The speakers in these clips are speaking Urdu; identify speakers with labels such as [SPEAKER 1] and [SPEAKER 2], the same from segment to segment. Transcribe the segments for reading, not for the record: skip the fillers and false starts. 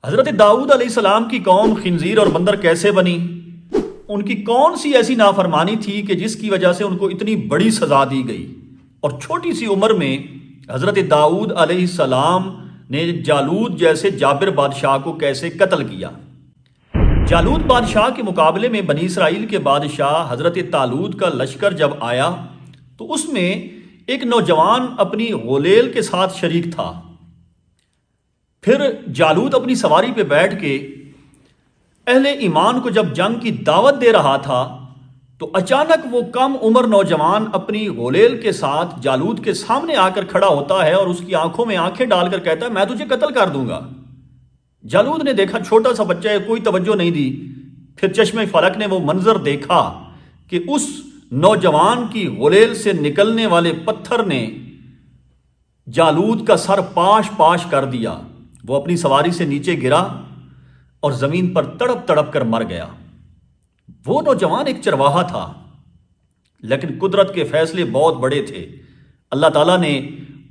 [SPEAKER 1] حضرت داؤد علیہ السلام کی قوم خنزیر اور بندر کیسے بنی؟ ان کی کون سی ایسی نافرمانی تھی کہ جس کی وجہ سے ان کو اتنی بڑی سزا دی گئی؟ اور چھوٹی سی عمر میں حضرت داؤد علیہ السلام نے جالوت جیسے جابر بادشاہ کو کیسے قتل کیا؟ جالوت بادشاہ کے مقابلے میں بنی اسرائیل کے بادشاہ حضرت طالوت کا لشکر جب آیا تو اس میں ایک نوجوان اپنی غلیل کے ساتھ شریک تھا۔ پھر جالوت اپنی سواری پہ بیٹھ کے اہل ایمان کو جب جنگ کی دعوت دے رہا تھا تو اچانک وہ کم عمر نوجوان اپنی غلیل کے ساتھ جالوت کے سامنے آ کر کھڑا ہوتا ہے اور اس کی آنکھوں میں آنکھیں ڈال کر کہتا ہے میں تجھے قتل کر دوں گا۔ جالوت نے دیکھا چھوٹا سا بچہ ہے، کوئی توجہ نہیں دی۔ پھر چشمے فلک نے وہ منظر دیکھا کہ اس نوجوان کی غلیل سے نکلنے والے پتھر نے جالوت کا سر پاش پاش کر دیا۔ وہ اپنی سواری سے نیچے گرا اور زمین پر تڑپ تڑپ کر مر گیا۔ وہ نوجوان ایک چرواہا تھا، لیکن قدرت کے فیصلے بہت بڑے تھے۔ اللہ تعالیٰ نے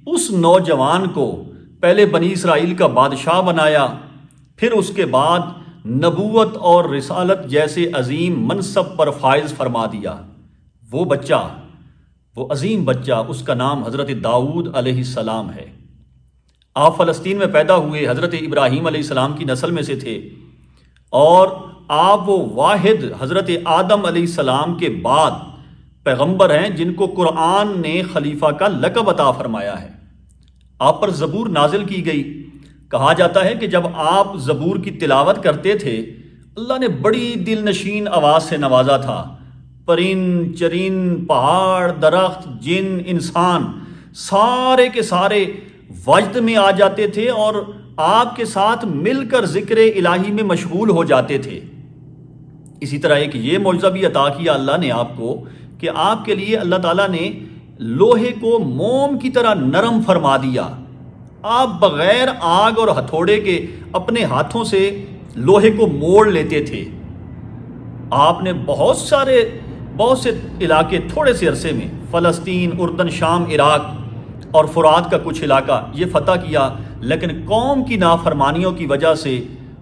[SPEAKER 1] اس نوجوان کو پہلے بنی اسرائیل کا بادشاہ بنایا، پھر اس کے بعد نبوت اور رسالت جیسے عظیم منصب پر فائز فرما دیا۔ وہ بچہ، وہ عظیم بچہ، اس کا نام حضرت داؤد علیہ السلام ہے۔ آپ فلسطین میں پیدا ہوئے، حضرت ابراہیم علیہ السلام کی نسل میں سے تھے، اور آپ وہ واحد حضرت آدم علیہ السلام کے بعد پیغمبر ہیں جن کو قرآن نے خلیفہ کا لقب عطا فرمایا ہے۔ آپ پر زبور نازل کی گئی۔ کہا جاتا ہے کہ جب آپ زبور کی تلاوت کرتے تھے اللہ نے بڑی دل نشین آواز سے نوازا تھا۔ پرند چرند، پہاڑ، درخت، جن، انسان سارے کے سارے وجد میں آ جاتے تھے اور آپ کے ساتھ مل کر ذکر الہی میں مشغول ہو جاتے تھے۔ اسی طرح ایک یہ معجزہ بھی عطا کیا اللہ نے آپ کو کہ آپ کے لیے اللہ تعالیٰ نے لوہے کو موم کی طرح نرم فرما دیا۔ آپ بغیر آگ اور ہتھوڑے کے اپنے ہاتھوں سے لوہے کو موڑ لیتے تھے۔ آپ نے بہت سے علاقے تھوڑے سے عرصے میں، فلسطین، اردن، شام، عراق اور فرات کا کچھ علاقہ یہ فتح کیا، لیکن قوم کی نافرمانیوں کی وجہ سے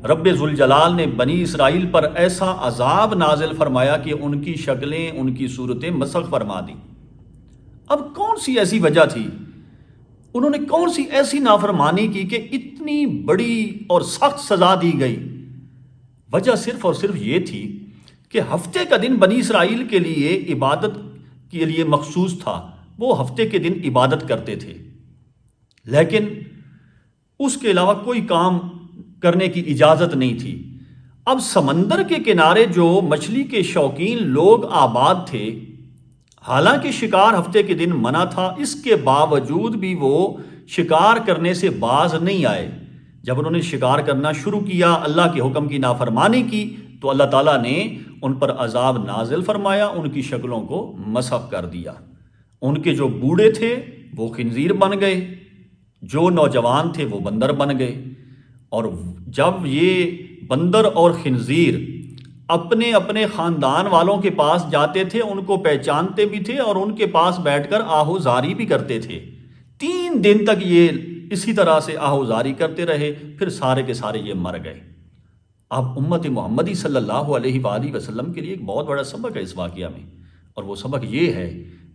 [SPEAKER 1] رب ذوالجلال نے بنی اسرائیل پر ایسا عذاب نازل فرمایا کہ ان کی شکلیں، ان کی صورتیں مسخ فرما دیں۔ اب کون سی ایسی وجہ تھی؟ انہوں نے کون سی ایسی نافرمانی کی کہ اتنی بڑی اور سخت سزا دی گئی؟ وجہ صرف اور صرف یہ تھی کہ ہفتے کا دن بنی اسرائیل کے لیے عبادت کے لیے مخصوص تھا۔ وہ ہفتے کے دن عبادت کرتے تھے، لیکن اس کے علاوہ کوئی کام کرنے کی اجازت نہیں تھی۔ اب سمندر کے کنارے جو مچھلی کے شوقین لوگ آباد تھے، حالانکہ شکار ہفتے کے دن منع تھا، اس کے باوجود بھی وہ شکار کرنے سے باز نہیں آئے۔ جب انہوں نے شکار کرنا شروع کیا، اللہ کے حکم کی نافرمانی کی، تو اللہ تعالیٰ نے ان پر عذاب نازل فرمایا، ان کی شکلوں کو مسخ کر دیا۔ ان کے جو بوڑھے تھے وہ خنزیر بن گئے، جو نوجوان تھے وہ بندر بن گئے۔ اور جب یہ بندر اور خنزیر اپنے اپنے خاندان والوں کے پاس جاتے تھے، ان کو پہچانتے بھی تھے اور ان کے پاس بیٹھ کر آہوزاری بھی کرتے تھے۔ 3 دن تک یہ اسی طرح سے آہوزاری کرتے رہے، پھر سارے کے سارے یہ مر گئے۔ اب امت محمدی صلی اللہ علیہ وآلہ وسلم کے لیے ایک بہت بڑا سبق ہے اس واقعہ میں، اور وہ سبق یہ ہے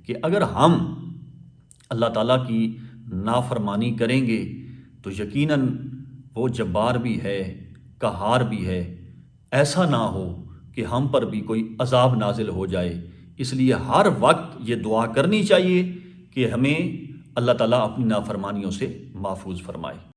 [SPEAKER 1] کہ اگر ہم اللہ تعالیٰ کی نافرمانی کریں گے تو یقیناً وہ جبار بھی ہے، قہار بھی ہے۔ ایسا نہ ہو کہ ہم پر بھی کوئی عذاب نازل ہو جائے۔ اس لیے ہر وقت یہ دعا کرنی چاہیے کہ ہمیں اللہ تعالیٰ اپنی نافرمانیوں سے محفوظ فرمائے۔